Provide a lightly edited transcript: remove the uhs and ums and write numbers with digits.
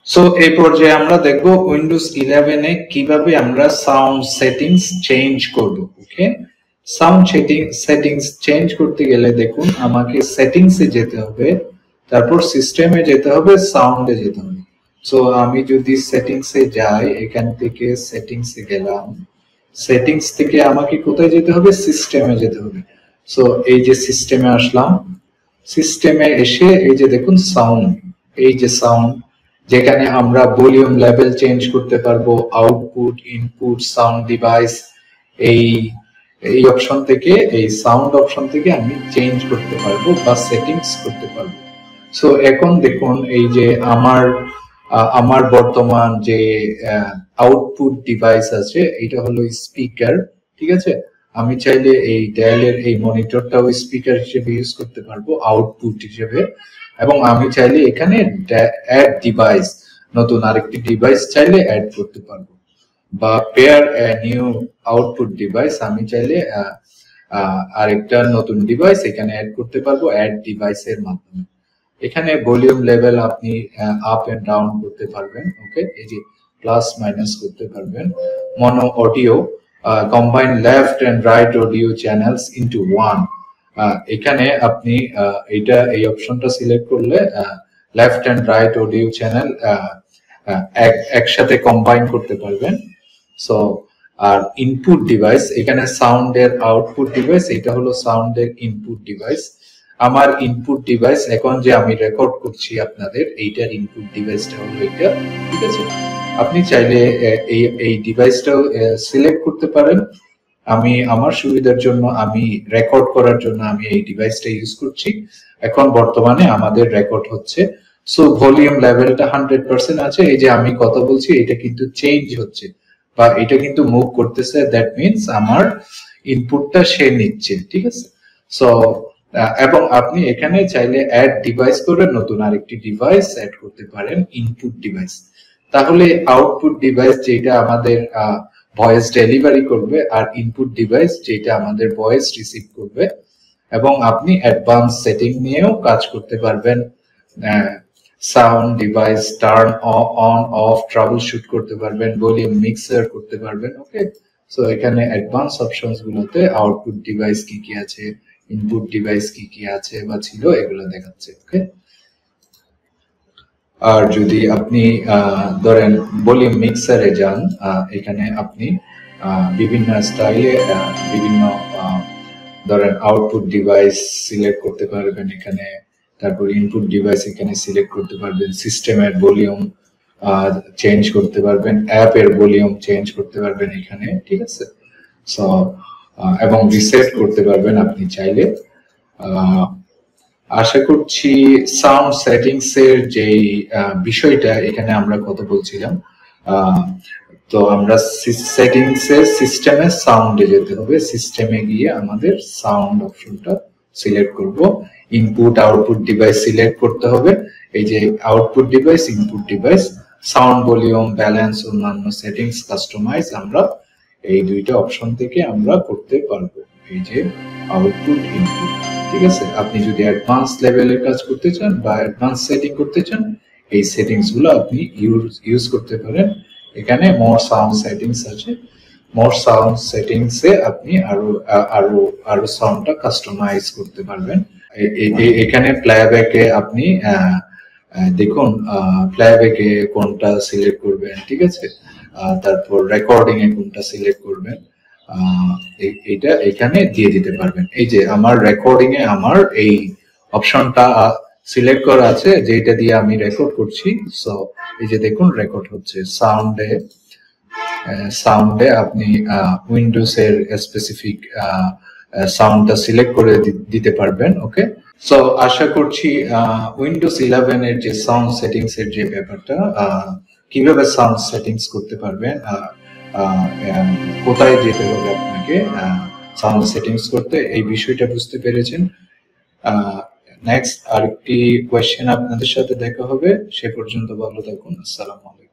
So এই পর্যায়ে আমরা দেখব উইন্ডোজ 11 এ কিভাবে আমরা সাউন্ড সেটিংস চেঞ্জ করব। ওকে, সাউন্ড সেটিংস চেঞ্জ করতে গেলে দেখুন আমাকে সেটিংসে যেতে হবে, তারপর সিস্টেমে যেতে হবে, সাউন্ডে যেতে হবে। সো আমি যদি সেটিংসে যাই, এখান থেকে সেটিংসে গেলাম, সেটিংস থেকে আমাকে কোথায় যেতে হবে, সিস্টেমে যেতে হবে। সো এই যে সিস্টেমে আসলাম, সিস্টেমে এসে এই যে দেখুন সাউন্ড, এই যে সাউন্ড, যেখানে আমরা ভলিউম লেভেল চেঞ্জ করতে পারবো, আউটপুট, ইনপুট, সাউন্ড ডিভাইস, এই এই অপশন থেকে, এই সাউন্ড অপশন থেকে আমি চেঞ্জ করতে পারবো বা সেটিংস করতে পারবো। সো এখন দেখুন এই যে আমার বর্তমান যে আউটপুট ডিভাইস আছে এটা হলো স্পিকার, ঠিক আছে। আমি চাইলে এই ডেলের এই মনিটরটাও স্পিকার হিসেবে ইউজ করতে পারবো আউটপুট হিসেবে, এবং আমি চাইলে এখানে অ্যাড ডিভাইস, নতুন আরেকটি ডিভাইস চাইলে অ্যাড করতে পারবো, বা পেয়ার নিউ আউটপুট ডিভাইস, আমি চাইলে আরেকটা নতুন ডিভাইস এখানে অ্যাড করতে পারবো অ্যাড ডিভাইসের মাধ্যমে। এখানে ভলিউম লেভেল আপনি আপ এন্ড ডাউন করতে পারবেন। ওকে, এই যে প্লাস মাইনাস করতে পারবেন। Mono audio, combine left and right audio channels into one, এখানে আপনি এই অপশনটা সিলেক্ট করলে left and right audio channel একসাথে কম্বাইন করতে পারবেন। সো আর ইনপুট ডিভাইস, এখানে সাউন্ডের আউটপুট ডিভাইস, এটা হলো সাউন্ডের ইনপুট ডিভাইস। আমার ইনপুট ডিভাইস এখন যে আমি রেকর্ড করছি আপনাদের, এইটার ইনপুট ডিভাইসটা হলো এটা, ঠিক আছে। আপনি চাইলে এই ডিভাইসটাও সিলেক্ট করতে পারেন। আমি আমার সুবিধার জন্য, আমি রেকর্ড করার জন্য আমি এই ডিভাইসটা ইউজ করছি। এখন বর্তমানে আমাদের রেকর্ড হচ্ছে। সো ভলিউম লেভেলটা 100% আছে। এই যে আমি কথা বলছি এটা কিন্তু চেঞ্জ হচ্ছে বা এটা কিন্তু মুভ করতেছে, দ্যাট মিনস আমার ইনপুটটা সে নিচ্ছে, ঠিক আছে। সো এবং আপনি এখানে চাইলে অ্যাড ডিভাইস করে নতুন আরেকটি ডিভাইস অ্যাড করতে পারেন, ইনপুট ডিভাইস। তাহলে আউটপুট ডিভাইস যেটা আমাদের ভয়েস ডেলিভারি করবে, আর ইনপুট ডিভাইস যেটা আমাদের ভয়েস রিসিভ করবে। এবং আপনি অ্যাডভান্স সেটিং নিয়েও কাজ করতে পারবেন, sound device turn on of trouble shoot করতে পারবেন, ভলিউম মিক্সার করতে পারবেন। ওকে, সো এখানে অ্যাডভান্স অপশনস গুলোতে আউটপুট ডিভাইস কি কি আছে, ইনপুট ডিভাইস কি কি আছে বা ছিল, এগুলো দেখাচ্ছে। ওকে, আর যদি আপনি ধরেন ভলিউম মিক্সারে যান, এখানে আপনি বিভিন্ন স্টাইলে বিভিন্ন ধরেন আউটপুট ডিভাইস সিলেক্ট করতে পারবেন এখানে, তারপর ইনপুট ডিভাইস এখানে সিলেক্ট করতে পারবেন, সিস্টেমের ভলিউম চেঞ্জ করতে পারবেন, অ্যাপের ভলিউম চেঞ্জ করতে পারবেন এখানে, ঠিক আছে। সো এবং রিসেট করতে পারবেন আপনি চাইলে। আশা করছি সাউন্ড সেটিংস এর যে বিষয়টা এখানে আমরা কথা বলছিলাম, তো আমরা সেটিংস এর সিস্টেমে সাউন্ডে যেতে হবে। সিস্টেমে গিয়ে আমাদের সাউন্ড অপশনটা সিলেক্ট করব, ইনপুট আউটপুট ডিভাইস সিলেক্ট করতে হবে। এই যে output device, input device, sound volume balance, অন্যান্য সেটিংস কাস্টমাইজ আমরা এই দুইটা অপশন থেকে আমরা করতে পারবো। এই যে আউটপুট, ইনপুট, ঠিক আছে। আপনি যদি অ্যাডভান্স লেভেলের কাজ করতে চান বা অ্যাডভান্স সেটিং করতে চান, এই সেটিংস গুলো আপনি ইউজ করতে পারেন। এখানে মোর সাউন্ড সেটিংস আছে, মোর সাউন্ড সেটিংস এ আপনি আরো সাউন্ডটা কাস্টমাইজ করতে পারবেন। এখানে প্লেব্যাকে আপনি দেখুন প্লেব্যাকে কোনটা সিলেক্ট করবেন, ঠিক আছে। তারপর রেকর্ডিং এ কোনটা সিলেক্ট করবেন, এটা এখানে দিয়ে দিতে পারবেন। এই যে আমার রেকর্ডিং এ আমার এই অপশনটা সিলেক্ট করা আছে, যেটা দিয়ে আমি রেকর্ড করছি। সো এই যে দেখুন রেকর্ড হচ্ছে। সাউন্ডে আপনি উইন্ডোজ এর স্পেসিফিক সাউন্ডটা সিলেক্ট করে দিতে পারবেন। ওকে, সো আশা করছি উইন্ডোজ 11 এর যে সাউন্ড সেটিংস এর যে ব্যাপারটা, কিভাবে সাউন্ড সেটিংস করতে পারবেন, কোথায় যেতে হবে আপনাকে সাউন্ড সেটিংস করতে, এই বিষয়টা বুঝতে পেরেছেন। নেক্সট আরেকটি কোয়েশ্চেন আপনাদের সাথে দেখা হবে, সে পর্যন্ত ভালো থাকুন। আসসালামু আলাইকুম।